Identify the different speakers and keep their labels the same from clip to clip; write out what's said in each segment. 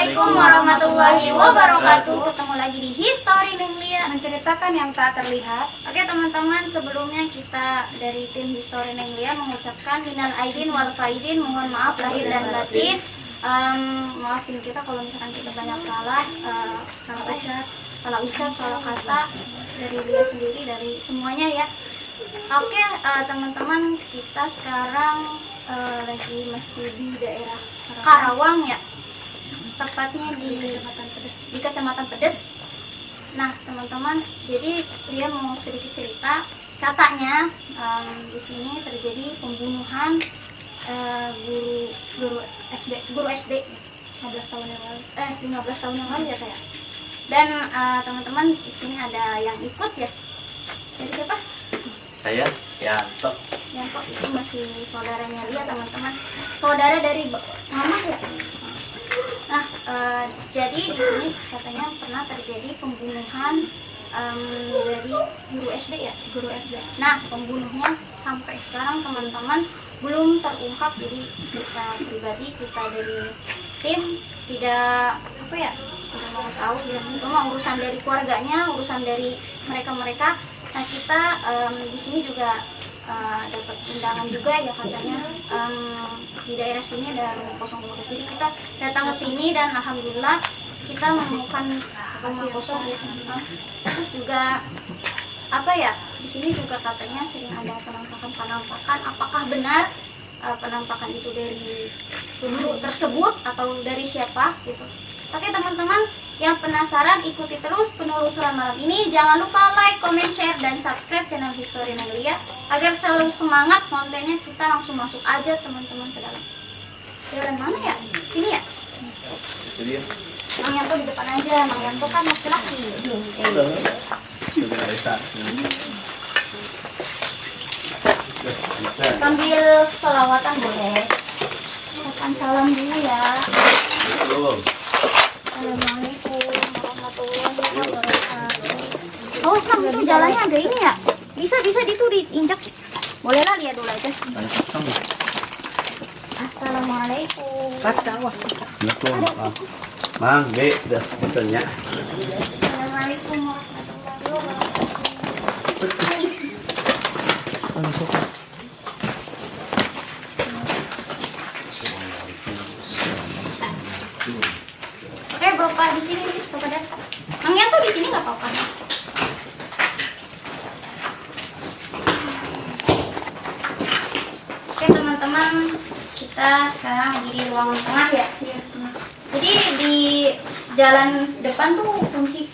Speaker 1: Assalamualaikum warahmatullahi wabarakatuh. Ketemu lagi di History Nenglia,
Speaker 2: menceritakan yang tak terlihat.
Speaker 1: Oke teman-teman, sebelumnya kita dari tim History Nenglia mengucapkan minal aidin wal faidin, mohon maaf lahir dan batin. Maafin kita kalau misalkan kita banyak salah ucap, salah kata dari dia sendiri, dari semuanya ya. Oke teman-teman, kita sekarang lagi masih di daerah Karawang ya, tepatnya di Kecamatan Pedes. Nah teman-teman, jadi dia mau sedikit cerita. Katanya di sini terjadi pembunuhan guru SD 15 tahun yang lalu ya kayak. Dan teman-teman, di sini ada yang ikut ya. Jadi siapa?
Speaker 3: Saya Yanto.
Speaker 1: Yanto itu masih saudaranya dia teman-teman. Saudara dari mama ya. Nah, jadi di sini katanya pernah terjadi pembunuhan dari guru SD ya, guru SD. Nah, pembunuhnya sampai sekarang teman-teman belum terungkap. Jadi kita pribadi, kita dari tim tidak tidak mau tahu ya. Itu mah urusan dari keluarganya, urusan dari mereka. Nah, kita di sini juga dapat undangan juga ya katanya, di daerah sini ada rumah kosong. Jadi kita datang ke sini dan alhamdulillah kita menemukan rumah kosong ya. Terus juga di sini juga katanya sering ada penampakan. Apakah benar penampakan itu dari guru tersebut atau dari siapa gitu? Oke teman-teman, yang penasaran ikuti terus penelusuran malam ini. Jangan lupa like, comment, share, dan subscribe channel History Nenglia agar selalu semangat kontennya. Kita langsung masuk aja teman-teman ke dalam. Jalan mana ya? Sini ya?
Speaker 3: Jadi ya.
Speaker 1: Mang Yanto di depan aja. Mang Yanto kan laki-laki. Sambil selawatan boleh. Ucapkan salam dulu ya. Assalamualaikum warahmatullahi wabarakatuh. Oh, Sam, itu jalannya agak ini ya. Bisa itu diinjak. Boleh lah, lihat dulu aja. Assalamualaikum.
Speaker 3: Mang, B, udah betulnya.
Speaker 1: Assalamualaikum warahmatullahi wabarakatuh. Oke, Bapak di sini, Bapak datang. Mang Yanto di sini nggak apa-apa. Oke teman-teman, kita sekarang lagi di ruangan tengah ya. Jadi di jalan depan tuh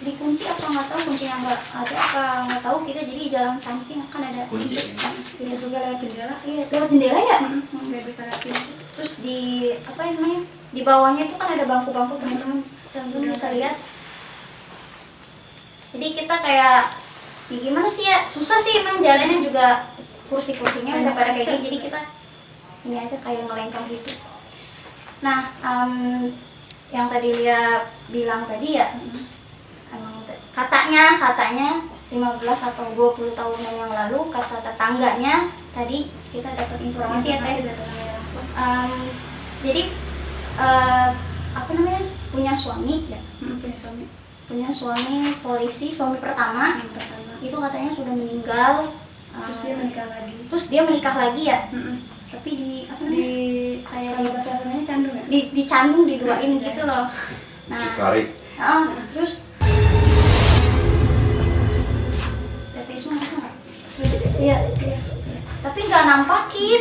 Speaker 1: dikunci apa nggak tahu, kuncinya nggak ada apa nggak tahu kita. Jadi jalan samping kan ada kunci. Kita juga lewat jendela. Iya, lewat jendela ya. Nggak bisa lihat pintu. Terus di di bawahnya itu kan ada bangku-bangku teman-teman bisa lihat. Jadi kita kayak ya gimana sih ya, susah sih emang jalannya juga, kursi-kursinya udah pada kayak gini. Jadi kita ini aja kayak ngelengkang gitu. Nah yang tadi Lia bilang tadi ya, katanya 15 atau 20 tahun yang lalu, kata tetangganya tadi kita dapat informasi ya Teh. Jadi punya suami ya, punya suami polisi, suami pertama itu katanya sudah meninggal. Terus dia menikah lagi ya. Tapi dicandung diduain gitu loh. Nah terus tetisme nggak? Iya. Tapi nggak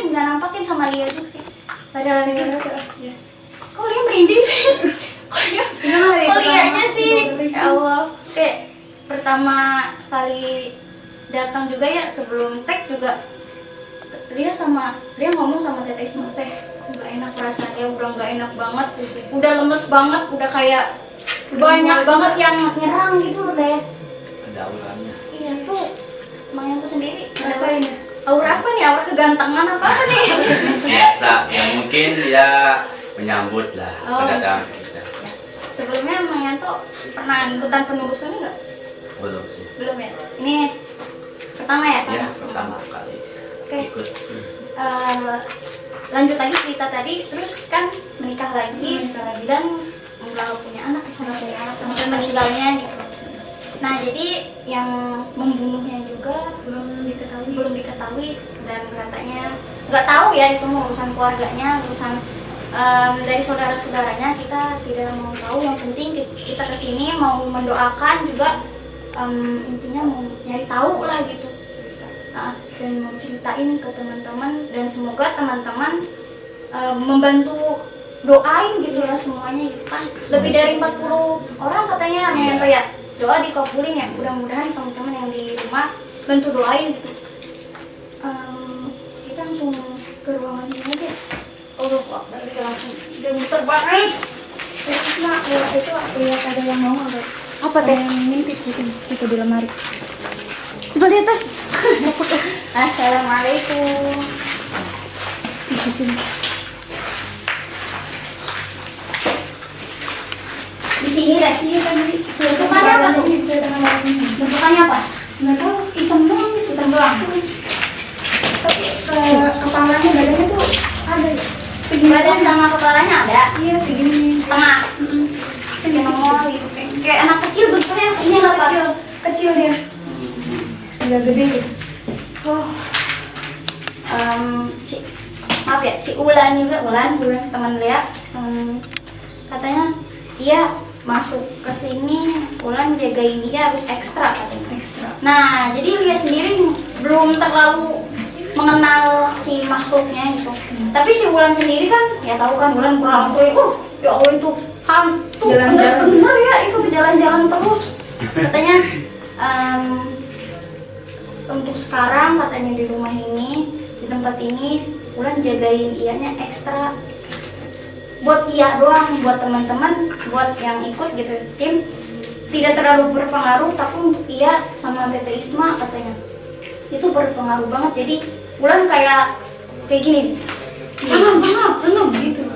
Speaker 1: nampakin sama Lia juga. Padahal kok Lia merinding sih? Kok Lianya sih? Ya Allah, kayak pertama kali datang juga ya, sebelum tag juga dia ngomong sama Teteh Isma, Teh nggak enak perasaannya, udah nggak enak banget sih, udah lemes banget, udah kayak banyak banget yang nyerang gitu loh Teh.
Speaker 3: Ada auranya.
Speaker 1: Iya tuh, Mang Yanto sendiri ngerasain aura apa nih? Aura kegantengan apa nih?
Speaker 3: Biasa, ya mungkin ya menyambut lah kedatangan kita.
Speaker 1: Sebelumnya Mang Yanto pernah ikutan penelusuran nggak?
Speaker 3: Belum sih.
Speaker 1: Belum ya? Ini pertama ya?
Speaker 3: Ya, pertama kali.
Speaker 1: Oke.
Speaker 3: Ikut.
Speaker 1: Lanjut lagi cerita tadi, terus kan menikah lagi dan alhamdulillah punya anak, sampai meninggalnya gitu. Nah jadi yang membunuhnya juga belum diketahui dan katanya nggak tahu ya, itu urusan keluarganya, urusan dari saudara-saudaranya, kita tidak mau tahu. Yang penting kita kesini mau mendoakan juga, intinya mau nyari tahu lah gitu, dan mau ceritain ke teman-teman, dan semoga teman-teman membantu doain gitu ya semuanya gitu kan. Lebih dari 40 orang katanya yang ya doa dikabulin ya, mudah-mudahan teman-teman yang di rumah bantu doain gitu. Kita langsung ke ruangan ini aja. Dari langsung udah muter banget. Terus itu lihat ada yang mau apa teh?
Speaker 2: Mimpi itu di lemari.
Speaker 1: Coba lihat teh. Assalamualaikum.
Speaker 2: Di sini.
Speaker 1: Di sini deh.
Speaker 2: Iya tadi.
Speaker 1: Bentukannya apa tuh? Bentukannya apa?
Speaker 2: Nggak tahu, hitam doang.
Speaker 1: Hitam doang.
Speaker 2: Tapi kepalanya, badannya tuh ada.
Speaker 1: Badan sama kepalanya ada.
Speaker 2: Iya segini.
Speaker 1: Setengah. Kayak nongol gitu. Kayak anak kecil bentuknya kecil apa?
Speaker 2: Kecil dia. Sudah gede gitu.
Speaker 1: Oh. Maaf ya, si Ulan juga, Ulan teman Lea, katanya dia masuk ke sini, Ulan jagain dia harus ekstra katanya.
Speaker 2: Ekstra.
Speaker 1: Nah, jadi Lea sendiri belum terlalu mengenal si makhluknya gitu. Tapi si Ulan sendiri kan, ya tahu kan, Ulan pulang ya Allah itu hantu, bener-bener ya, itu berjalan-jalan terus. Katanya untuk sekarang katanya di rumah ini, di tempat ini, Ulan jagain ianya ekstra. Buat iya doang, buat teman-teman, buat yang ikut gitu tim, tidak terlalu berpengaruh, tapi untuk iya sama Tete Isma katanya itu berpengaruh banget. Jadi Ulan kayak gini, tanam gitu.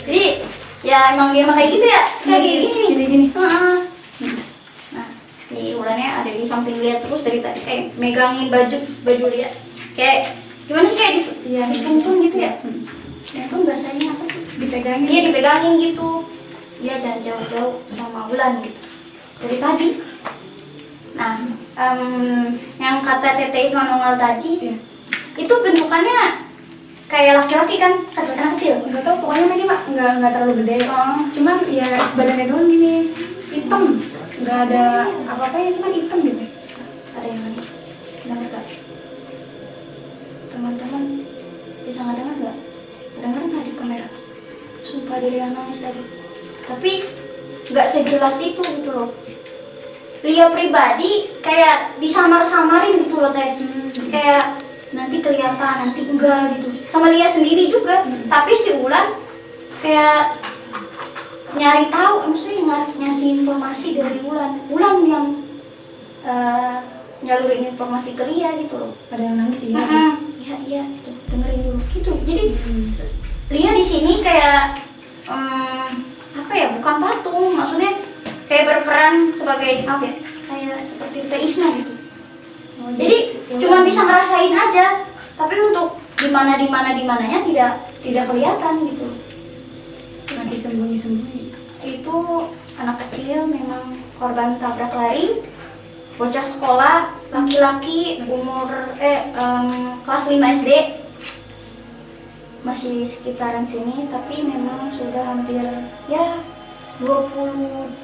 Speaker 1: Jadi ya emang dia kayak gitu ya, kayak gini. Nah, si Ulannya ada di samping Lia terus dari tadi, kayak megangin baju Lia, kayak gimana sih, kayak gitu. Iya, dituntun gitu ya. Itu bahasanya apa sih?
Speaker 2: Dipegangin.
Speaker 1: Iya, dipegangin gitu. Dia jangan jauh-jauh sama Ulan gitu dari tadi. Nah, yang kata Tete Isma nongol tadi, itu bentukannya kayak laki-laki kan, anak kecil.
Speaker 2: Nggak tahu, pokoknya ini mak nggak terlalu gede. Cuman ya badannya doang gini, hitam. Nggak ada apa-apanya, cuma hitam gitu.
Speaker 1: Ada yang manis. Dengar gak? Teman-teman bisa ngedengar gak? Dengar nggak di kamera? Sumpah dia yang nangis tadi. Tapi nggak sejelas itu gitu loh. Lia pribadi kayak disamar-samarin gitu loh teh. Kayak nanti kelihatan, nanti enggak gitu. Sama Lia sendiri juga. Tapi si Ulan kayak nyari tahu, maksudnya ngasih informasi dari Ulan yang nyalurin informasi ke Lia gitu loh.
Speaker 2: Ada yang nangis ya?
Speaker 1: Iya, gitu. Dengerin dulu gitu. Jadi Lia di sini kayak apa ya, bukan patung, maksudnya kayak berperan sebagai apa ya, kayak seperti Teh Isma gitu. Jadi cuma bisa ngerasain aja, tapi untuk dimananya tidak kelihatan gitu.
Speaker 2: Masih sembunyi.
Speaker 1: Itu anak kecil, memang korban tabrak lari, bocah sekolah, laki-laki umur kelas 5 SD, masih sekitaran sini, tapi memang sudah hampir ya 25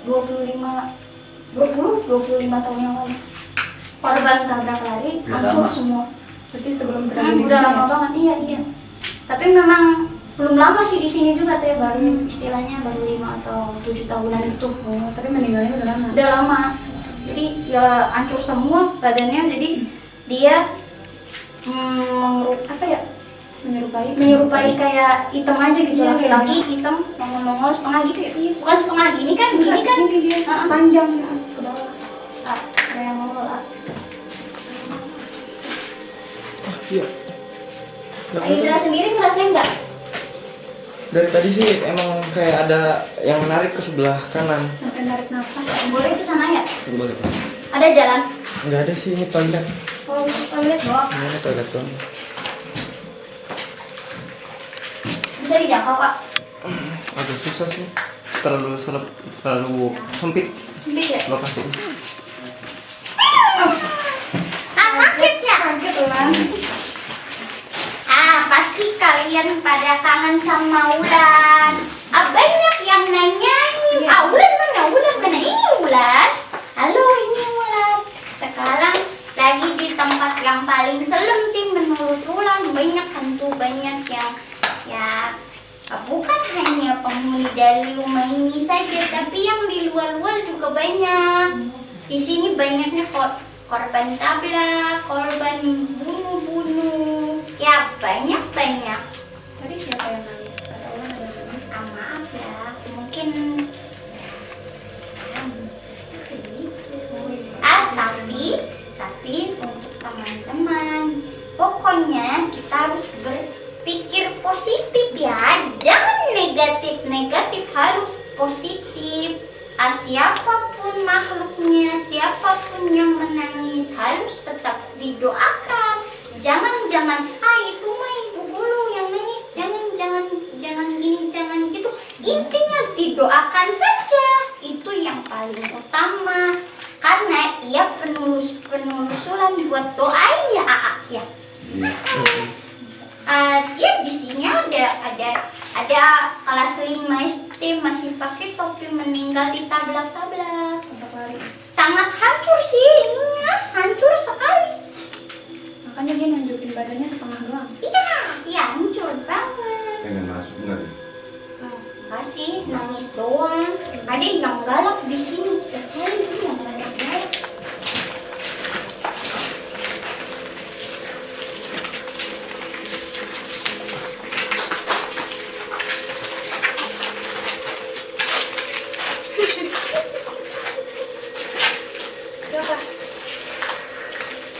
Speaker 1: tahun yang lalu. Korban tabrak lari, hancur semua.
Speaker 2: Berarti sebelum terjadi
Speaker 1: Udah lama banget, iya. Tapi memang belum lama sih di sini juga teh, baru istilahnya baru 5 atau 7 tahunan itu.
Speaker 2: Tapi meninggalnya udah lama.
Speaker 1: Udah lama. Jadi ya hancur semua badannya. Jadi dia menyerupai kayak hitam aja gitu, laki-laki hitam, nongol-nongol setengah gitu ya. Bukan setengah gini kan, gini kan
Speaker 2: dia panjang ke bawah.
Speaker 1: Kayak nongol lah.
Speaker 4: Iya.
Speaker 1: Aida sendiri ngerasain nggak?
Speaker 4: Dari tadi sih emang kayak ada yang menarik ke sebelah kanan.
Speaker 1: Sampai narik nafas. Boleh ke sana ya?
Speaker 4: Boleh.
Speaker 1: Ada jalan?
Speaker 4: Nggak ada sih, ini toilet.
Speaker 1: Oh, toilet doang.
Speaker 4: Ini toilet doang.
Speaker 1: Bisa dijangkau, Kak?
Speaker 4: Agak susah sih. terlalu sempit
Speaker 1: Sempit ya?
Speaker 4: lokasinya.
Speaker 1: Kaget ya?
Speaker 2: Kaget lah.
Speaker 1: Pasti kalian pada kangen sama Wulan. Banyak yang nanyain. Wulan mana? Wulan mana? Ini Wulan. Halo, ini Wulan. Sekarang lagi di tempat yang paling serem sih menurut Wulan. Banyak hantu, banyak yang ya bukan hanya penghuni dari rumah ini saja, tapi yang di luar-luar juga banyak. Di sini banyaknya korban tabrak, korban bunuh-bunuh, ya banyak.
Speaker 2: Tadi siapa yang nangis? Ada orang yang nangis.
Speaker 1: Maaf ya, mungkin tapi untuk teman-teman, pokoknya kita harus berpikir positif ya, jangan negatif, harus positif. Siapapun makhluknya, siapapun yang menangis harus tetap didoakan. Jangan itu mah ibu guru yang nangis, jangan gini, jangan gitu. Intinya didoakan saja, itu yang paling utama. Karena ia penelusuran buat doain ya ya. Ya di sini ada kelas 5 SD masih pakai topi meninggal ditabrak-tabrak. Sangat hancur sih ininya, hancur sekali.
Speaker 2: Makanya dia nunjukin badannya setengah doang.
Speaker 1: Iya hancur banget.
Speaker 5: Pengen masuk nggak?
Speaker 1: Enggak sih, nangis doang. Ada yang galak di sini. Cari itu yang galak-galak.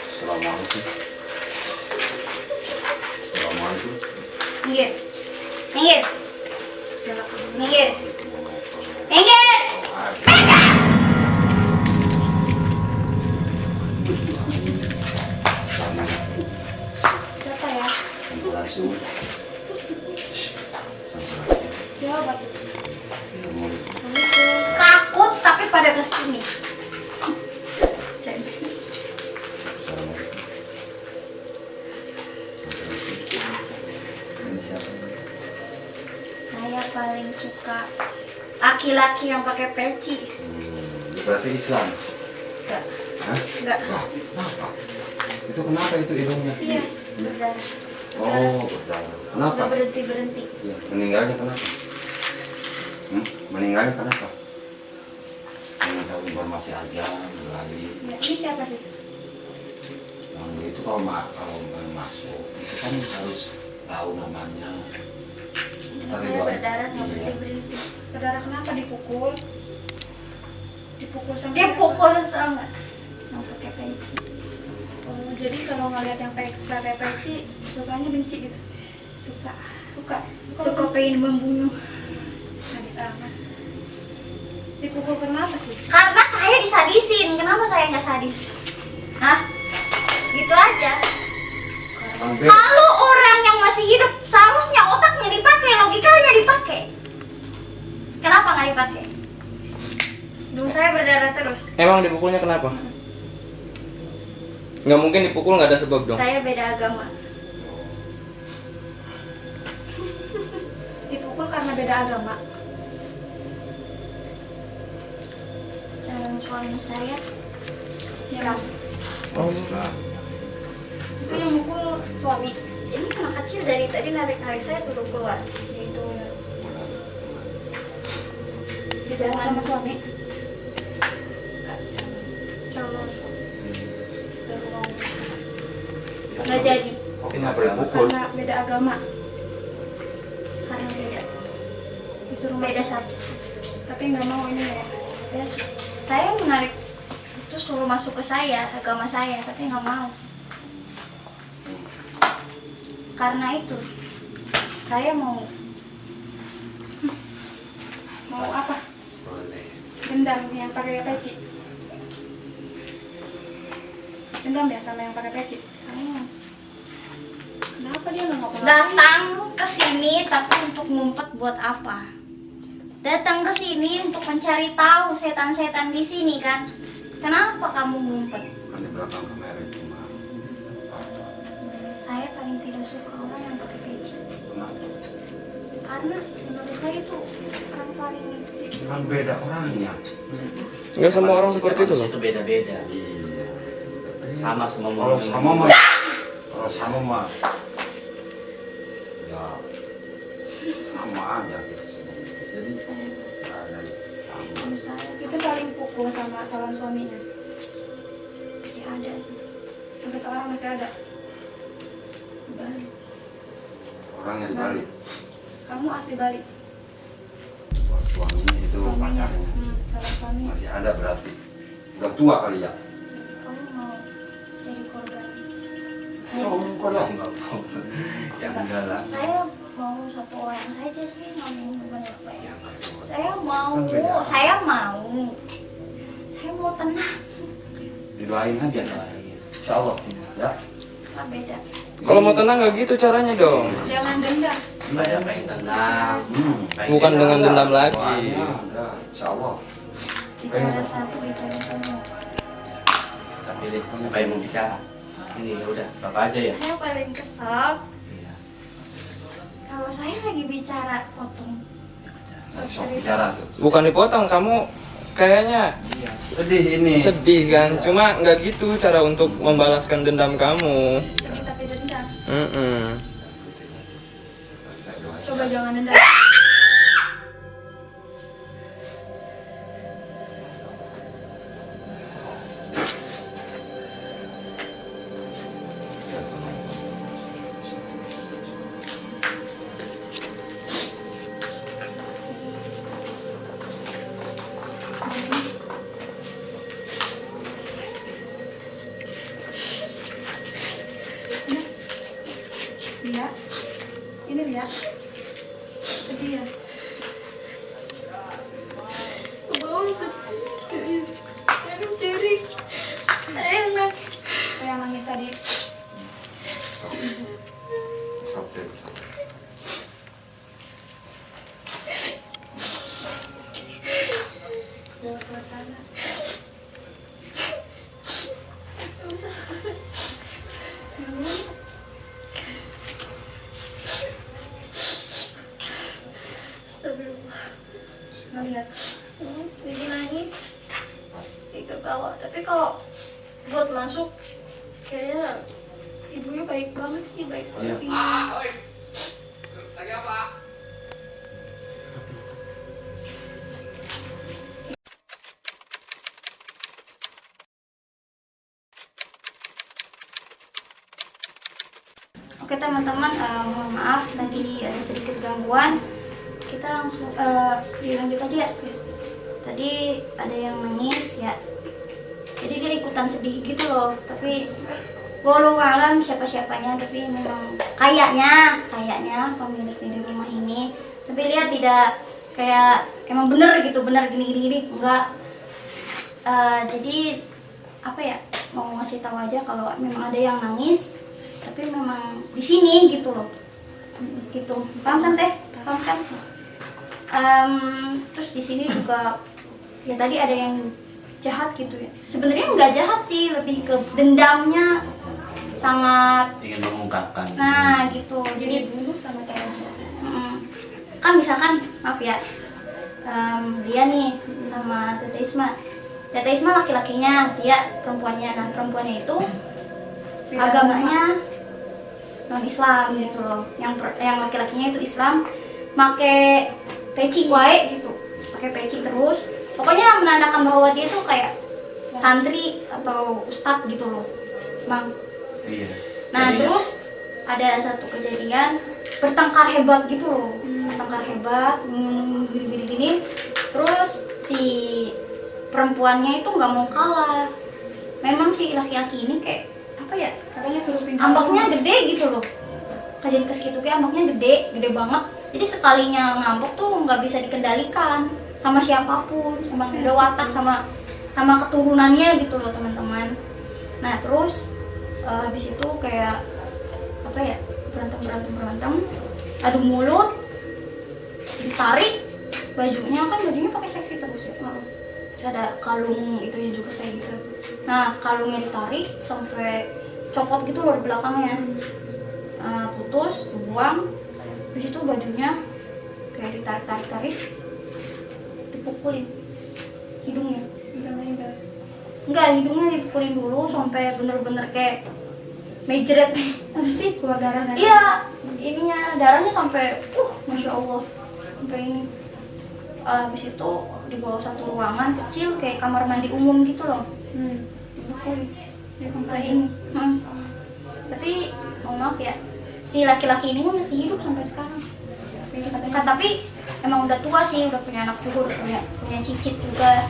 Speaker 5: Assalamualaikum. Assalamualaikum.
Speaker 1: Minggir. Minggir.
Speaker 2: Siapa ya?
Speaker 5: Sampurasun.
Speaker 2: Jawab.
Speaker 5: Assalamualaikum.
Speaker 1: Takut tapi pada kesini.
Speaker 5: Ini siapa?
Speaker 1: Saya paling suka laki-laki yang pakai peci.
Speaker 5: Berarti Islam.
Speaker 1: Enggak.
Speaker 5: Hah?
Speaker 1: Enggak.
Speaker 5: Wah, kenapa? Itu kenapa itu hidungnya?
Speaker 1: Iya, berdarah.
Speaker 5: Oh, berdarah. Kenapa?
Speaker 1: Enggak berhenti.
Speaker 5: Ya, meninggalnya kenapa? Meninggalnya kenapa? Dengan tahu informasi aja, lagi.
Speaker 2: Ya, ini siapa sih?
Speaker 5: Yang itu kalau masuk itu kan harus tahu namanya.
Speaker 1: Saya berdarah nggak
Speaker 5: Iya.
Speaker 1: berhenti.
Speaker 2: Berdarah kenapa? Dipukul? Dipukul sama
Speaker 1: Dia
Speaker 2: siapa?
Speaker 1: pukul sama yang pakai peci.
Speaker 2: Oh, jadi kalau ngeliat yang pakai peci sukanya benci gitu?
Speaker 1: Suka
Speaker 2: Suka
Speaker 1: pengen membunuh.
Speaker 2: sadis amat. Dipukul kenapa sih?
Speaker 1: Karena saya disadisin. Kenapa saya nggak sadis? Hah? Gitu aja.
Speaker 5: Hampir.
Speaker 1: Kalau orang yang masih hidup seharusnya otaknya dipakai, logikanya dipakai. Kenapa nggak dipakai? Dulu saya berdarah terus.
Speaker 4: Emang dipukulnya kenapa? Nggak mungkin dipukul nggak ada sebab dong.
Speaker 1: Saya beda agama.
Speaker 2: Dipukul karena beda agama.
Speaker 1: Calon suami saya
Speaker 2: Yang
Speaker 4: Oh,
Speaker 2: itu yang mukul suami.
Speaker 1: ini anak kecil dari tadi narik saya suruh keluar.
Speaker 2: Yaitu dijalan sama suami.
Speaker 1: Calon nggak jadi
Speaker 5: Kenapa dipukul?
Speaker 2: Karena beda agama.
Speaker 1: karena beda
Speaker 2: Disuruh
Speaker 1: beda
Speaker 2: masuk.
Speaker 1: satu.
Speaker 2: Tapi nggak mau ini ya.
Speaker 1: Ya, saya menarik itu suruh masuk ke saya agama saya, tapi nggak mau. Karena itu saya mau
Speaker 2: Mau apa? Dendam yang pakai peci. Dendam ya sama yang pakai peci. Kenapa dia nggak ngapa-ngapain?
Speaker 1: datang ke sini tapi untuk ngumpet buat apa? datang ke sini untuk mencari tahu setan-setan di sini kan? Kenapa kamu ngumpet?
Speaker 5: Kan di belakang kamera cuma
Speaker 1: Saya paling tidak suka orang yang pakai peci. Karena menurut saya itu orang paling
Speaker 5: kan beda orangnya.
Speaker 4: Nggak semua orang seperti itu loh.
Speaker 3: Itu beda-beda.
Speaker 5: Iya.
Speaker 3: Sama semua
Speaker 5: Kalau
Speaker 3: orang.
Speaker 5: sama mah, kalau sama mah, ya sama aja gitu. Jadi ada sama.
Speaker 1: menurut saya
Speaker 2: Itu saling pukul sama calon suaminya.
Speaker 1: masih ada sih.
Speaker 2: Sampai sekarang masih ada.
Speaker 1: Bali.
Speaker 5: Orangnya dibalik.
Speaker 2: Kamu asli Bali.
Speaker 5: Suaminya itu
Speaker 2: Suaminya.
Speaker 5: pacarnya
Speaker 2: Calon suami.
Speaker 5: masih ada berarti. Udah tua kali ya.
Speaker 1: Kamu mau jadi korban?
Speaker 5: Oh, enggak lah.
Speaker 3: Ya enggak lah.
Speaker 1: Saya mau satu orang saja sih, nggak mau banyak-banyak.
Speaker 3: Ya, enggak boleh.
Speaker 1: Saya mau,
Speaker 5: Kan beda.
Speaker 1: saya mau tenang.
Speaker 5: Didoain aja. Insya Allah. Ya.
Speaker 1: Kan beda.
Speaker 4: Kalau mau tenang nggak gitu caranya dong.
Speaker 2: Jangan dendam.
Speaker 3: Supaya pengen tenang. Pengen
Speaker 4: Bukan dengan
Speaker 3: tenang.
Speaker 4: dendam lagi.
Speaker 5: Doanya ada. Insya Allah.
Speaker 1: Bicara satu, bicara semua.
Speaker 3: Saya pilih siapa yang mau bicara. Ini ya udah, Bapak aja ya.
Speaker 1: Saya paling kesal
Speaker 3: Iya.
Speaker 1: kalau saya lagi bicara potong.
Speaker 5: Sok bicara tuh.
Speaker 4: Bukan dipotong, kamu kayaknya
Speaker 5: Sedih ini.
Speaker 4: sedih kan. Cuma nggak gitu cara untuk membalaskan dendam kamu.
Speaker 2: Sedih tapi dendam.
Speaker 5: Saya doain.
Speaker 2: Coba jangan dendam. Lia, ini Lia. Sedih ya. Saya nangis tadi.
Speaker 5: Sok, sok.
Speaker 2: Bawa suasana.
Speaker 1: Astagfirullah.
Speaker 2: Ngeliat.
Speaker 1: Jadi nangis ke bawah. Tapi kalau buat masuk, kayaknya ibunya baik banget sih, baik banget.
Speaker 5: Iya.
Speaker 1: Oke teman-teman, mohon maaf tadi ada sedikit gangguan. Kita langsung dilanjut aja ya. Tadi ada yang nangis ya. Jadi dia ikutan sedih gitu loh. Tapi walau alam siapa-siapanya, tapi memang kayaknya pemilik dari rumah ini. Tapi dia tidak kayak emang bener gitu, bener gini. Enggak. Jadi apa ya? Mau ngasih tahu aja kalau memang ada yang nangis. Tapi memang di sini gitu loh, gitu. Paham kan teh? Paham kan? Terus di sini juga ya tadi ada yang jahat gitu ya. Sebenarnya nggak jahat sih, lebih ke dendamnya sangat.
Speaker 3: Ingin mengungkapkan.
Speaker 1: Nah gitu. Jadi
Speaker 2: Dulu sama cewek.
Speaker 1: kan misalkan maaf ya, dia nih sama Tete Isma. Tete Isma laki-lakinya, dia perempuannya. Nah perempuannya itu agamanya non Islam gitu loh, yang laki-lakinya itu Islam, make peci wae gitu, pakai peci terus, pokoknya menandakan bahwa dia tuh kayak santri atau ustadz gitu loh, bang.
Speaker 3: Iya.
Speaker 1: Nah
Speaker 3: Jadi,
Speaker 1: terus ada satu kejadian bertengkar hebat gitu loh, bertengkar hebat, gini, terus si perempuannya itu nggak mau kalah. Memang si laki-laki ini kayak apa ya,
Speaker 2: Katanya suruh pindah.
Speaker 1: ambaknya gede gitu loh, kajian ke segitu kayak ambaknya gede banget. Jadi sekalinya ngambek tuh nggak bisa dikendalikan sama siapapun, emang udah watak sama keturunannya gitu loh teman-teman. Nah terus habis itu kayak apa ya, berantem, adu mulut, ditarik, bajunya kan bajunya pakai seksi terus ya. Ada kalung itunya juga kayak gitu. Nah kalungnya ditarik sampai copot gitu loh di belakangnya. Putus, buang. Di situ bajunya kayak ditarik, dipukulin hidungnya. Enggak, hidungnya dipukulin dulu sampai bener-bener kayak mejret. Apa sih?
Speaker 2: Keluar darah.
Speaker 1: Iya, ininya darahnya sampai masya Allah sampai ini. Habis itu dibawa satu ruangan kecil kayak kamar mandi umum gitu loh. Dipukulin sampai ini. Tapi maaf ya, si laki-laki ini masih hidup sampai sekarang. Tapi emang udah tua sih, udah punya anak juga, udah punya cicit juga.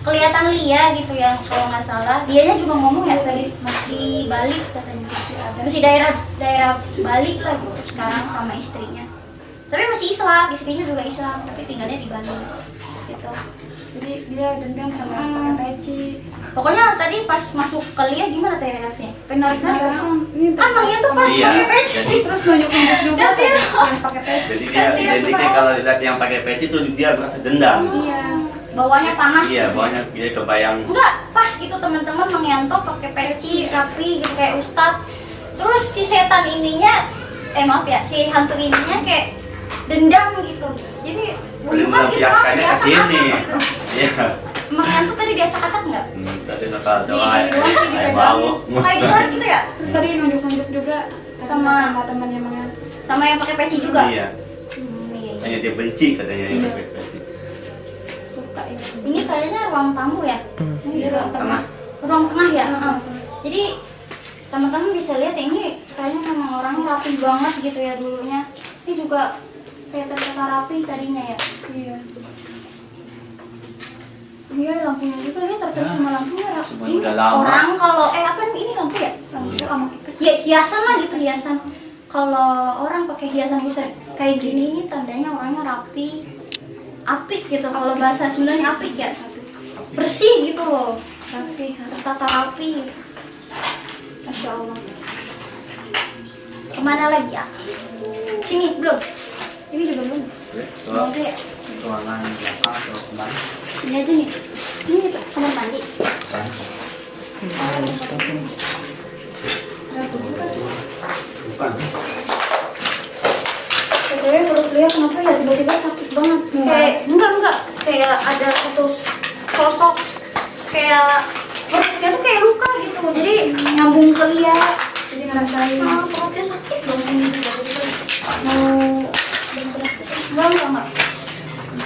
Speaker 1: Kelihatan Lia gitu ya, kalau nggak salah. Dianya juga ngomong ya tadi masih Bali katanya, masih daerah Bali lah gitu sekarang sama istrinya. Tapi masih Islam, istrinya juga Islam, tapi tinggalnya di Bali gitu.
Speaker 2: Jadi dia dendam sama pakai peci.
Speaker 1: Pokoknya tadi pas masuk ke Lia gimana tadi reaksinya? Penarik-narik kan Mangnya tuh pas
Speaker 3: Iya,
Speaker 1: pakai peci.
Speaker 3: jadi-
Speaker 2: Terus nunjuk-nunjuk juga
Speaker 1: Kasih.
Speaker 2: yang pakai peci.
Speaker 3: Jadi
Speaker 1: Kasihan
Speaker 3: dia
Speaker 1: banget.
Speaker 3: kalau lihat yang pakai peci tuh dia merasa dendam.
Speaker 2: Iya.
Speaker 1: Bawahnya panas.
Speaker 3: Iya,
Speaker 1: gitu.
Speaker 3: banyak dia kebayang.
Speaker 1: Enggak, pas gitu teman-teman Mang Yanto pakai peci rapi gitu kayak ustadz. Terus si setan ininya maaf ya, si hantu ininya kayak dendam gitu. Jadi
Speaker 3: Benar-benar biasanya ke sini.
Speaker 1: gitu.
Speaker 3: Iya.
Speaker 1: Mang Yanto tadi diacak-acak enggak?
Speaker 3: Tadi nota
Speaker 2: Di
Speaker 3: doa
Speaker 2: ini doang sih
Speaker 3: kayak
Speaker 2: dipegang.
Speaker 3: bau.
Speaker 1: Kayak gimana gitu ya?
Speaker 2: Terus tadi nunjuk-nunjuk juga
Speaker 1: Sama-
Speaker 2: temannya Mangnya.
Speaker 1: Sama yang pakai peci juga.
Speaker 3: Iya.
Speaker 1: Iya.
Speaker 3: Hanya dia benci katanya yang pakai peci.
Speaker 2: Suka ini.
Speaker 1: Ini kayaknya ruang tamu ya. Ini juga
Speaker 3: Tengah.
Speaker 1: ruang tengah ya. Jadi teman-teman bisa lihat ya, ini kayaknya memang orangnya rapi banget gitu ya dulunya. Ini juga kayak tertata rapi tadinya ya.
Speaker 2: Iya.
Speaker 1: Iya, lampunya juga ya terkait sama lampunya.
Speaker 3: Semuanya
Speaker 1: Ini
Speaker 3: udah lama.
Speaker 1: orang kalau apa ini lampu ya? Lampu
Speaker 3: Iya.
Speaker 1: sama kipas. Ya hiasan lah gitu, hiasan. Kalau orang pakai hiasan-hiasan kayak gini ini tandanya orangnya rapi, apik gitu. Kalau bahasa Sundanya apik ya, bersih gitu loh,
Speaker 2: Rapi.
Speaker 1: tertata rapi. Masya Allah. Kemana lagi ya? Sini belum?
Speaker 2: Ini juga belum.
Speaker 1: Ini aja ya?
Speaker 3: Ruangan belakang atau kemana?
Speaker 1: Ini aja nih. Ini kamar mandi.
Speaker 3: Bukan.
Speaker 1: Cewek perut Lia kenapa ya tiba-tiba sakit banget. Kayak enggak kayak ada satu sosok kayak perutnya tuh kayak luka gitu. Jadi nyambung ke Lia.
Speaker 2: Jadi ngerasain.
Speaker 1: Perutnya sakit banget ini tiba-tiba. Enggak.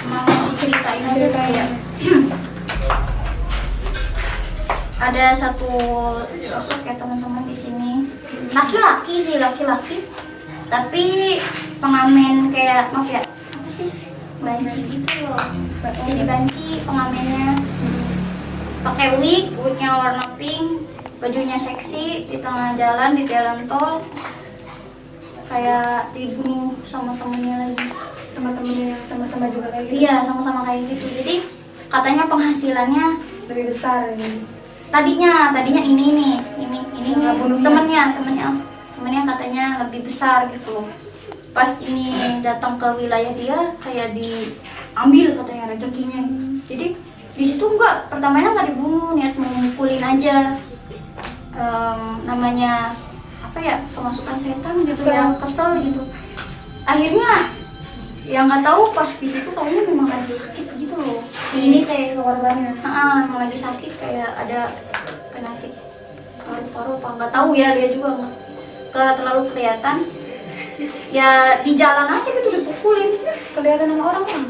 Speaker 1: Mau diceritain aja kayak ada satu sosok ya teman-teman di sini. Laki-laki tapi pengamen kayak maaf ya, apa sih, banci gitu loh. Jadi banci pengamennya, pakai wignya warna pink, bajunya seksi, di tengah jalan di jalan tol kayak dibunuh sama temennya lagi,
Speaker 2: Sama temennya yang sama-sama juga kayak gitu.
Speaker 1: iya sama-sama kayak gitu. Jadi katanya penghasilannya
Speaker 2: Lebih besar ini.
Speaker 1: tadinya ini
Speaker 2: Yang bunuhnya.
Speaker 1: temennya katanya lebih besar gitu. Pas ini datang ke wilayah dia kayak diambil katanya rezekinya. Jadi di situ pertamanya nggak dibunuh, niat mengumpulin aja. Namanya apa ya, kemasukan setan gitu, yang kesel gitu. Akhirnya yang nggak tahu pas di situ kayaknya memang lagi sakit gitu loh. Ini kayak
Speaker 2: Korbannya.
Speaker 1: memang lagi sakit, kayak ada penyakit paru-paru apa nggak tahu ya, dia juga nggak terlalu kelihatan. Ya di jalan aja gitu dipukulin, kelihatan sama orang kan.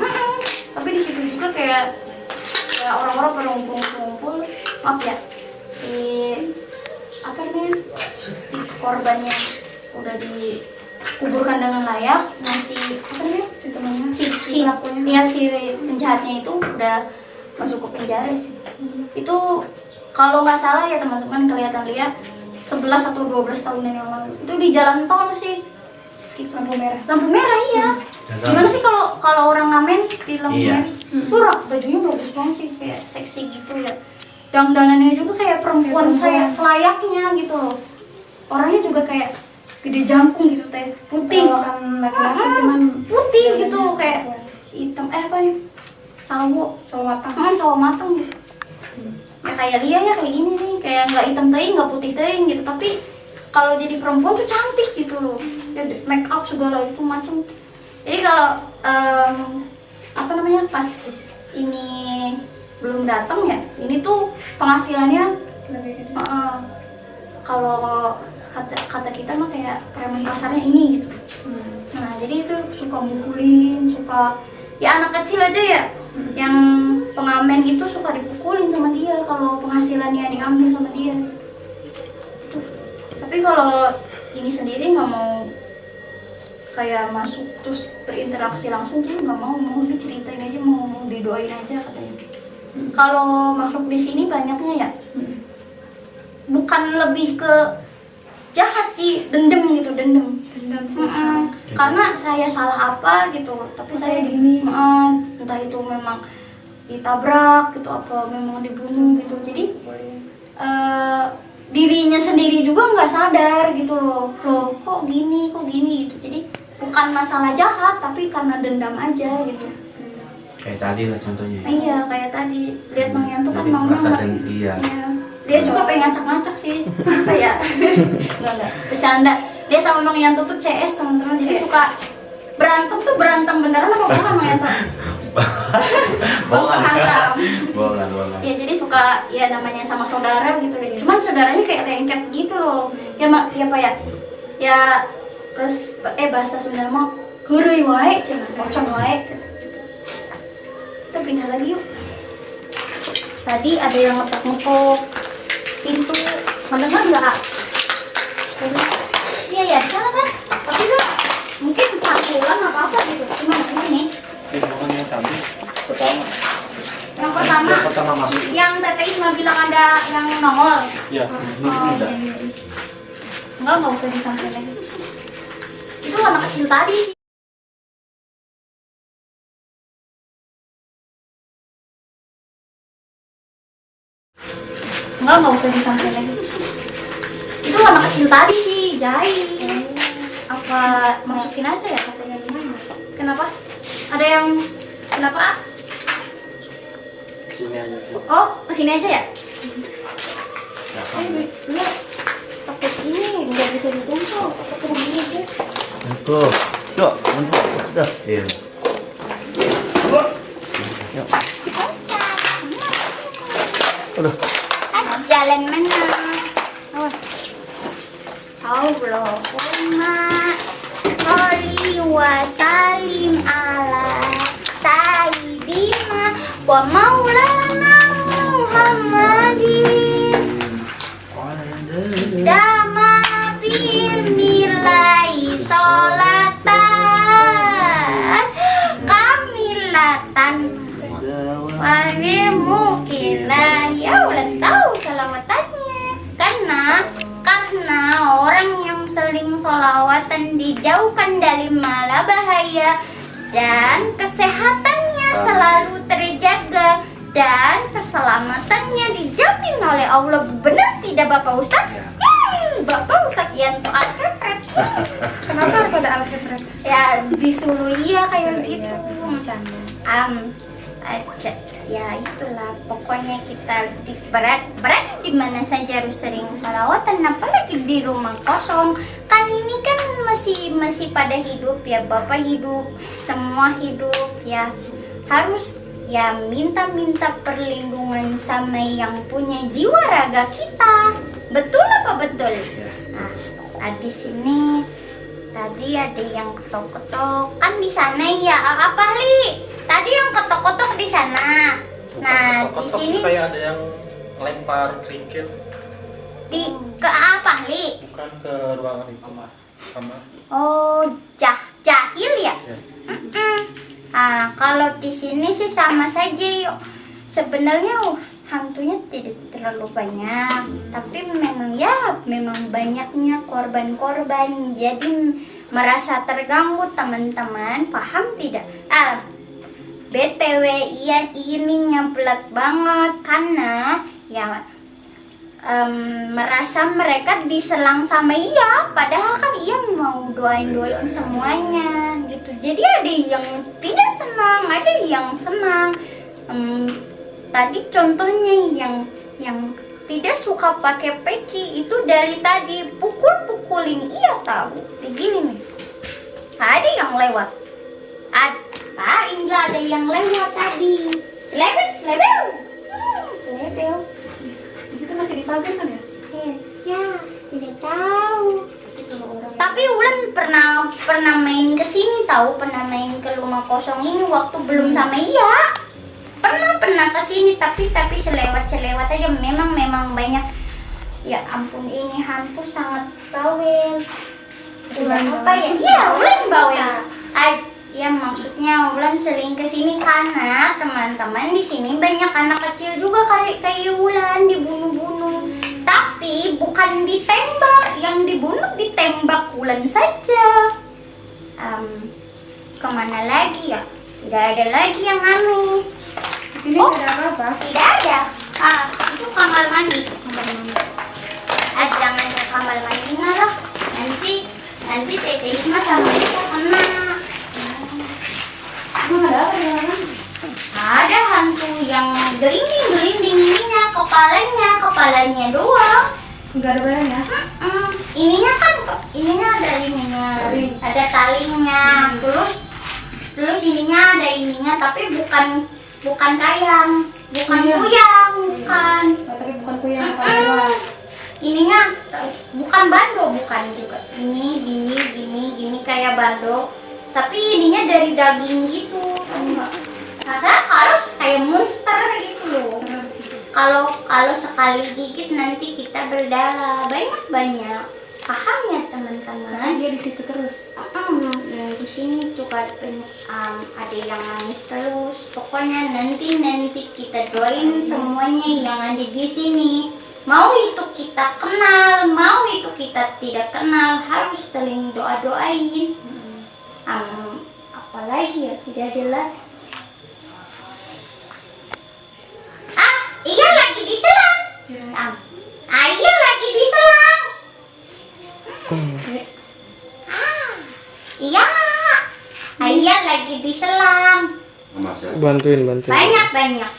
Speaker 1: Tapi di situ juga kayak orang-orang pada ngumpul, maaf ya, si apa namanya, si korbannya udah dikuburkan dengan layak. Nah si apa namanya,
Speaker 2: Si temennya.
Speaker 1: si penjahatnya itu udah masuk ke penjara sih. Itu kalau nggak salah ya teman-teman, kelihatan lihat 11 atau 12 tahunan yang lalu. Itu di jalan tol sih. Gitu. Lampu merah iya. Gimana sih kalau orang ngamen di lampu
Speaker 3: Iya.
Speaker 1: merah? Bajunya bagus banget sih, kayak seksi gitu ya. Dandanannya juga kayak perempuan saya selayaknya gitu loh. Orangnya juga kayak gede jangkung gitu teh, putih.
Speaker 2: Kalau orang laki-laki cuman
Speaker 1: Putih gitu kayak hitam apa nih, sawo
Speaker 2: matang.
Speaker 1: sawo matang gitu. Ya kayak Lia ya kayak gini nih, kayak nggak hitam teing nggak putih teing gitu, tapi kalau jadi perempuan tuh cantik gitu loh, ya, make up segala itu macam. Jadi kalau apa namanya pas ini belum datang ya, ini tuh penghasilannya kalau kata kita mah kayak preman pasarnya ini gitu. Nah jadi itu suka mukulin, suka ya anak kecil aja ya, yang pengamen itu suka dipukulin sama dia kalau penghasilannya diambil sama dia. Tuh. Tapi kalau ini sendiri nggak mau kayak masuk terus berinteraksi langsung tuh nggak mau diceritain aja, mau didoain aja katanya. Kalau makhluk di sini banyaknya ya bukan lebih ke jahat sih, dendam gitu, dendam sih. Karena saya salah apa gitu, tapi saya
Speaker 2: gini.
Speaker 1: Entah itu memang ditabrak gitu, apa memang dibunuh gitu. Jadi dirinya sendiri juga nggak sadar gitu loh kok gini gitu. Jadi bukan masalah jahat, tapi karena dendam aja gitu.
Speaker 3: Kayak tadi lah contohnya.
Speaker 1: Iya kayak tadi lihat Mang Yanto kan
Speaker 3: Jadi
Speaker 1: maunya
Speaker 3: merasa
Speaker 1: nggak.
Speaker 3: iya.
Speaker 1: Iya. Dia juga pengen ngacak-ngacak sih, kayak nggak bercanda. Dia sama Mang Yanto tuh CS teman-teman, jadi suka berantem beneran apa bohongan Mang Yanto?
Speaker 3: Bohongan.
Speaker 1: Ya jadi suka ya namanya sama saudara gitu deh. Cuman saudaranya kayak lengket gitu loh. Ya ya Pak ya. Ya terus bahasa Sunda mah heureuy wae cenah, ocon wae gitu. Kita pindah lagi yuk. Tadi ada yang ngetok-ngetok pintu, mendengar nggak? Iya ya, di sana kan. Tapi nggak mungkin pangkulan apa gitu. Gimana di sini?
Speaker 4: Yang tadi pertama.
Speaker 1: Yang pertama
Speaker 4: masuk.
Speaker 1: yang Tete Isma bilang ada yang nongol.
Speaker 4: Iya.
Speaker 1: Oh, iya. Enggak usah disampaikan lagi. Itu anak kecil tadi sih. Enggak usah disampaikan lagi. Itu anak kecil tadi sih, jahit. Apa masukin aja ya katanya gimana? Kenapa? Ada yang kenapa?
Speaker 4: Sini aja sih.
Speaker 1: Oh, kesini aja ya? Ini takut ini nggak bisa dijangkau. Takut begini aja.
Speaker 3: Untuk. Yuk, untuk. Udah. Iya. Aduh.
Speaker 1: Jalan mana? Awas. Allahumma sholli wa sallim ala sayyidina wa maulana Muhammadin. Dama bil nilai sholatan kamilatan wajib mukilah. Ya udah tahu selawatannya karena orang yang seling sholawatan dijauhkan dari mala bahaya dan kesehatannya selalu terjaga dan keselamatannya dijamin oleh Allah. Benar tidak Bapak Ustadz? Bapak Ustadz Yanto Alkepret.
Speaker 2: Kenapa harus ada Alkepret?
Speaker 1: Ya disuruh iya kayak gitu. Ya itulah pokoknya kita berat di mana saja harus sering salawatan, apalagi di rumah kosong kan. Ini kan masih pada hidup ya, Bapak hidup, semua hidup ya, harus ya minta perlindungan sama yang punya jiwa raga kita. Betul apa betul? Nah di sini tadi ada yang ketok-ketok kan di sana ya, apa Li? Tadi yang ketok-ketok di sana. Nah, di sini
Speaker 6: kayak ada yang lempar kerikil.
Speaker 1: Ke apa, Li?
Speaker 6: Bukan ke ruangan itu, kamar.
Speaker 1: Oh, jahil ya? Nah, kalau di sini sih sama saja yuk. Sebenarnya hantunya tidak terlalu banyak, tapi memang banyaknya korban-korban. Jadi merasa terganggu teman-teman, paham tidak? BTW ini ngeblek banget karena ya merasa mereka diselang sama Ia, padahal kan Ia mau doain semuanya gitu. Jadi ada yang tidak senang, ada yang senang. Tadi contohnya yang tidak suka pakai peci itu dari tadi pukul-pukulin Ia, tahu begini nih. Ada yang lewat, Indra ada yang lewat tadi, selebel.
Speaker 2: Di situ masih dipagar kan ya?
Speaker 1: Ya, tidak tahu. Tapi Ulan pernah main ke sini tahu, pernah main ke rumah kosong ini waktu belum sama Ia. Pernah ke sini tapi selewat aja. Memang banyak. Ya ampun, ini hantu sangat bawel. Ulan apa ya? Iya, Ulan bawel. Ya maksudnya Ulan sering ke sini karena teman-teman di sini banyak anak kecil juga kayak Ulan dibunuh-bunuh. Tapi bukan ditembak, yang dibunuh ditembak Ulan saja. Kemana lagi ya? Tidak ada lagi yang aneh.
Speaker 2: Di sini nggak ada apa-apa.
Speaker 1: Tidak ada. Itu kamar mandi. Jangan ke kamar mandi lah. Nanti Tete Isma sama Ika kena.
Speaker 2: Emang ada apa ya kan?
Speaker 1: Ada hantu yang gelinding ininya, kepalanya doang.
Speaker 2: Nggak ada bayangan ya?
Speaker 1: Ininya ada ininya, ada talinya. Terus ininya ada ininya, tapi bukan kayang, bukan kuyang, bukan.
Speaker 2: Tapi bukan kuyang apa?
Speaker 1: Ininya bukan bando, bukan juga. Gini kayak bando. Tapi ininya dari daging gitu. Maka harus kayak monster gitu loh. Kalau sekali gigit nanti kita berdarah banyak. Paham ya teman-teman?
Speaker 2: Dia di situ terus.
Speaker 1: Di sini juga ada yang nangis terus. Pokoknya nanti kita doain semuanya yang ada di sini. Mau itu kita kenal, mau itu kita tidak kenal, harus saling doain. Apalagi ya, tidak ada lagi. Iya lagi diselang. Iya lagi diselang. Iya lagi diselang.
Speaker 4: Bantuin.
Speaker 1: Banyak.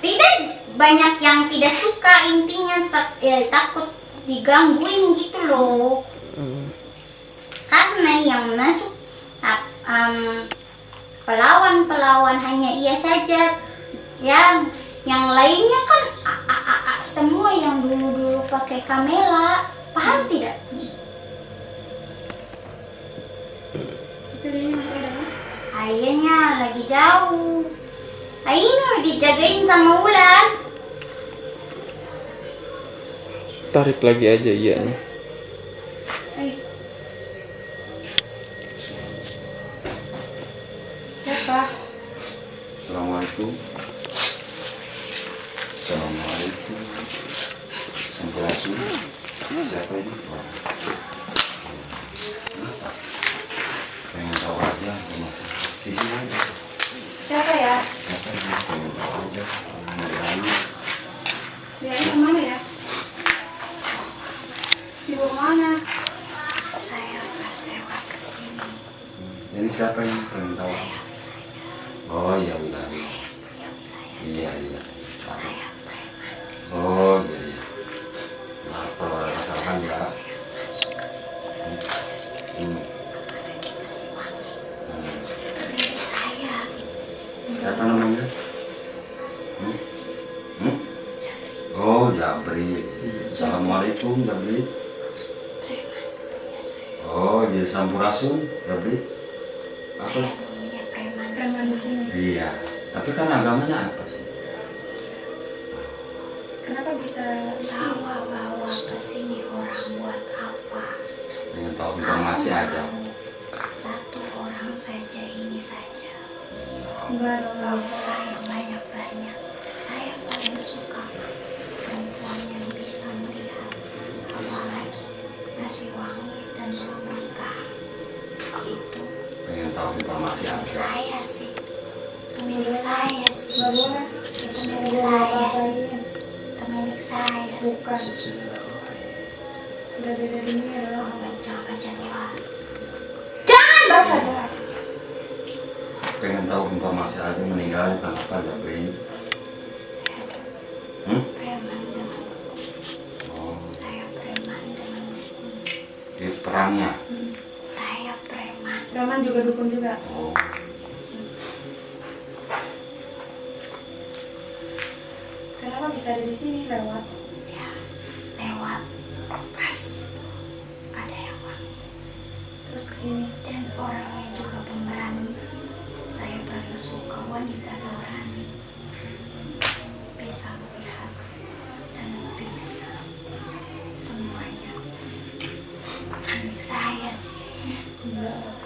Speaker 1: Tidak banyak yang tidak suka, intinya takut digangguin gitu loh. Karena yang masuk pelawan hanya Ia saja. Yang lainnya kan semua yang dulu pakai kamera. Paham tidak?
Speaker 2: Ini masih ada kan?
Speaker 1: Ayahnya lagi jauh. Ini dijagain sama Ulan.
Speaker 4: Tarik lagi aja ianya.
Speaker 2: Siapa?
Speaker 5: Assalamualaikum. Sampurasun. Siapa ini? Pengen tahu aja sisi aja.
Speaker 2: Siapa ya?
Speaker 5: Siapa ini? Pengen tahu aja. Mau
Speaker 2: Dia ini kemana ya? Di bawah mana?
Speaker 1: Saya pas lewat kesini.
Speaker 5: Jadi siapa yang pengen tahu? Oh iya udah. Iya.
Speaker 1: Saya preman.
Speaker 5: Oh iya. Apa asalkan ya? Siapa namanya? Oh Jabri. Assalamualaikum Jabri. Oh jadi Sampurasun Jabri. Apa?
Speaker 2: Preman di sini.
Speaker 5: Iya. Tapi kan agamanya apa sih?
Speaker 2: Kenapa bisa
Speaker 1: Bawa ke sini orang buat apa?
Speaker 5: Pengen tahu informasi aja.
Speaker 1: Satu orang saja, ini saja.
Speaker 2: enggak
Speaker 1: Gak usah yang banyak-banyak. Saya paling suka perempuan yang bisa melihat, apalagi nasi wangi dan belum nikah. Itu
Speaker 5: Pengen tahu informasi aja.
Speaker 1: saya sih. Itu milik saya sih.
Speaker 2: Nggak boleh.
Speaker 1: Itu milik saya sih. Itu milik saya.
Speaker 2: Bukan. Udah beda dunia adalah
Speaker 1: Baca doa.
Speaker 2: jangan baca doa.
Speaker 5: Pengen tahu informasi aja meninggal kenapa Jabri?
Speaker 1: Preman dengan
Speaker 5: Oh,
Speaker 1: saya preman dengan
Speaker 5: di perangnya.
Speaker 1: saya preman.
Speaker 2: Preman juga dukun juga.
Speaker 5: Oh,
Speaker 2: Kenapa bisa ada di sini lewat?
Speaker 1: Ya, lewat pas ada yang wangi
Speaker 2: Terus kesini.
Speaker 1: dan orangnya juga pemberani. Saya paling suka wanita berani, bisa melihat dan bisa semuanya. Milik saya sih.
Speaker 2: Enggak.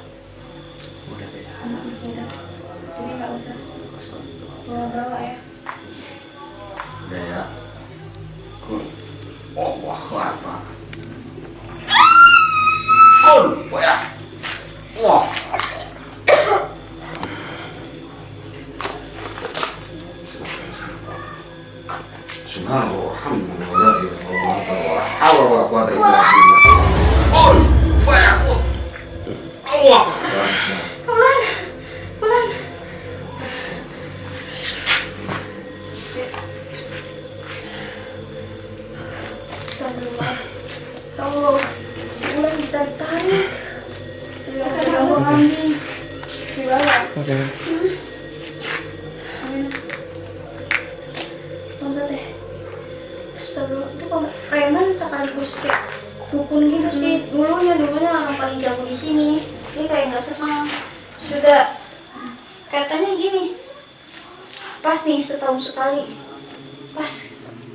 Speaker 3: Udah beda.
Speaker 2: Udah. Jadi nggak usah bawa-bawa ya.
Speaker 5: udah ya. Oh, wah, apa? Kun, ya. Wah. Subhanallah, alhamdulillah, la hawla wala quwwata illa billah. Kun, fayakun. Allah.
Speaker 1: Bulan. Astagfirullah. Ya Allah, sebulan ditarik-tarik. Ya, saya ganggu ambil.
Speaker 2: Di bawah.
Speaker 4: Oke.
Speaker 1: Maksud teh. Astagfirullah, itu kok preman sekaligus kayak dukun gitu sih. Dulunya orang paling jago di sini. Ini kayak nggak senang. Sudah katanya gini. Pas nih setahun sekali. Pas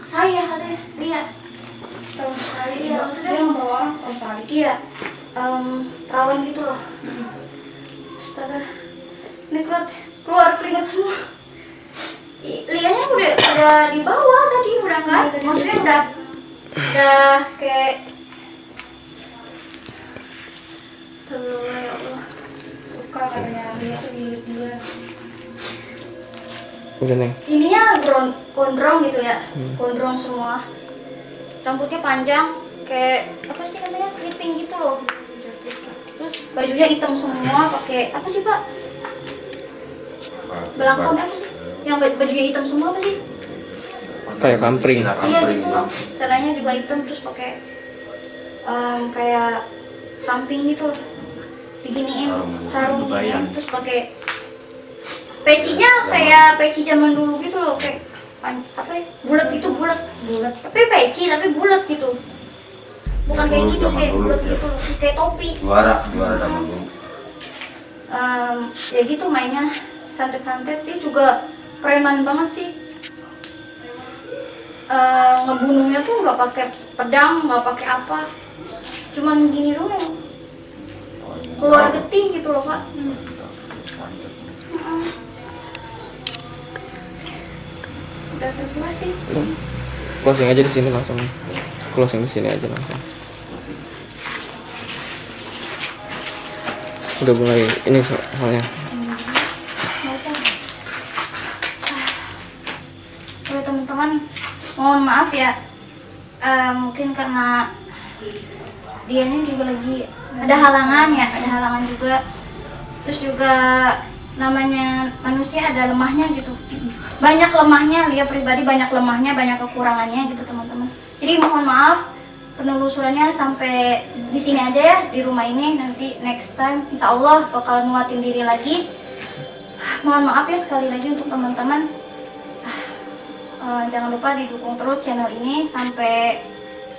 Speaker 1: saya katanya dia.
Speaker 2: Setahun sekali.
Speaker 1: Iya, maksudnya
Speaker 2: Dia membawa orang setahun sekali.
Speaker 1: Iya, perawan gitu loh. Astaga, ini keluar keringat semua. Lianya udah di bawah tadi, udah nggak, maksudnya udah kayak. Astagfirullah ya Allah.
Speaker 2: Suka katanya dia tuh milik dia.
Speaker 4: Udah Neng.
Speaker 1: Ininya gondrong gitu ya, gondrong semua. Rambutnya panjang, kayak apa sih namanya, keriting gitu loh. Terus bajunya hitam semua, pakai apa sih Pak? Belangkon apa sih? Yang bajunya hitam semua apa sih?
Speaker 4: Kayak kampring.
Speaker 1: Iya gitu. Caranya juga hitam terus pakai kayak samping gitu loh. Diginiin sarung diginiin terus pakai pecinya kayak peci zaman dulu gitu loh, kayak apa ya? Bulat gitu, bulat. Tapi peci tapi bulat gitu. Bukan kayak
Speaker 5: Dulu,
Speaker 1: gitu,
Speaker 5: zaman
Speaker 1: kayak
Speaker 5: dulu,
Speaker 1: bulat
Speaker 5: ya.
Speaker 1: gitu loh, kayak topi.
Speaker 5: Juara zaman dulu.
Speaker 1: Ya gitu mainnya santet-santet. Dia juga preman banget sih. Ngebunuhnya tuh nggak pakai pedang, nggak pakai apa, cuman gini doang, keluar getih gitu loh Pak. Udah terpuas sih.
Speaker 4: Closing aja di sini langsung. Closing di sini aja langsung. Udah mulai ini soalnya.
Speaker 1: Nggak usah. Oke teman-teman, mohon maaf ya. Mungkin karena dia ini juga lagi ada halangan ya, ada halangan juga. Terus juga namanya manusia ada lemahnya gitu. Banyak lemahnya, Lia pribadi banyak lemahnya, banyak kekurangannya gitu teman-teman. Jadi mohon maaf, penelusurannya sampai di sini aja ya, di rumah ini. Nanti next time insya Allah bakal nguatin diri lagi. Mohon maaf ya sekali lagi untuk teman-teman. Jangan lupa didukung terus channel ini sampai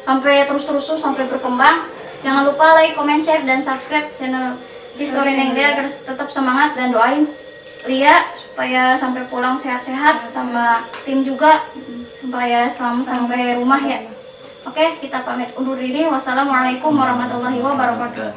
Speaker 1: terus sampai berkembang. Jangan lupa like, comment, share, dan subscribe channel Story Neng Lia agar tetap semangat, dan doain Lia supaya sampai pulang sehat-sehat, sama tim juga supaya selamat sampai rumah ya. Oke, kita pamit undur diri. Wassalamualaikum warahmatullahi wabarakatuh.